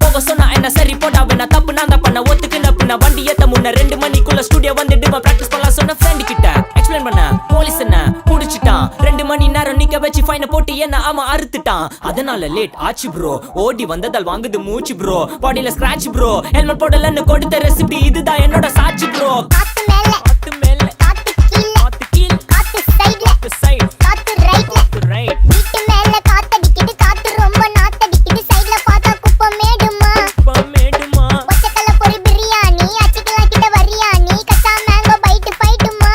போக சொன்னா என்ன சரி போடா வேணா தப்பு நான் தான் பண்ண ஒத்துக்கு நப்புன வண்டி ஏத்த முன்ன 2 மணிக்குள்ள ஸ்டுடியோ வந்துட்டு பிராக்டிஸ் பண்ணலாம் சொன்ன ஃப்ரெண்ட் கிட்ட எக்ஸ்பிளைன் பண்ண போலீஸ் என்ன புடிச்சிட்டான் 2 மணி நேரம் நிக்க வச்சு ஃபைனை போட்டு என்ன அவன் அறுத்துட்டான் அதனால லேட் ஆச்சு ப்ரோ ஓடி வந்ததால் வாங்குது மூச்சு ப்ரோ பாடியில ஸ்கிராட்ச் ப்ரோ ஹெல்மெட் போடலன்னு கொடுத்த ரெசிபி இதுதான் என்னோட சாட்சி ப்ரோ காத்து மேல காத்து கீழ காத்து சைடு காத்து ரைட் வீட்டு மேல காத்தடிக்குது காத்து ரொம்ப நாத்தடிக்குது சைடுல பார்த்தா குப்பை மேடுமா ஒச்சக்கல பொரி பிரியாணி அச்சிக்கலாம் கிட்ட வரியாணி கச்சா மேங்கோ பைட் ஃபைட்டுமா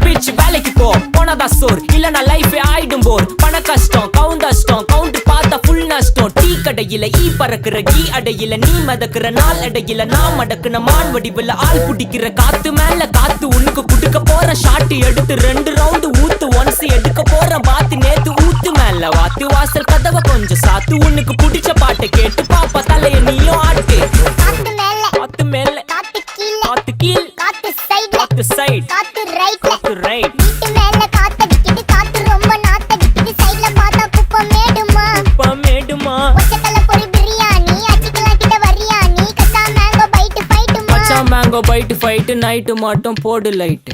பிச் வேலைக்கு போ போனதா சோர் இல்லனா லைஃப் ஆயிடும் போர் பண கஷ்டம் கவுண்ட் பார்த்தா ஃபுல் நஷ்டம் டீ கடையில ஈ பறக்குற கீ அடையில நீ மதக்குற நாள் அடையில நான் மடக்குன மான் வடிவுல ஆள் புடிக்கிற காத்து மேல காத்து உனக்கு குடுக்க போற ஷாட் எடுத்து 2 ரவுண்ட் ஊத்து ஒன்ஸ் எடுக்க போற பாத்து நேத்து ஊத்து மேல வாத்து வாசல் கதவை கொஞ்சம் சாத்து உனக்கு பிடிச்ச பாட்டை கேட்டு பாப்பா தலைய நீயும் ஆட்டு காத்து மேல காத்து கீழ காத்து சைடு காத்து ரைட் வீட்டு மேல காத்தடிக்குது காத்து ரொம்ப நாத்தடிக்குது சைடுல பார்த்தா குப்பை மேடுமா ஒச்சக்கல பொரி பிரியாணி அச்சிக்கலாம் கிட்ட வரியாணி கச்சா மேங்கோ பைட் ஃபைட்டுமா நைட்டு மட்டும் போடு லைட்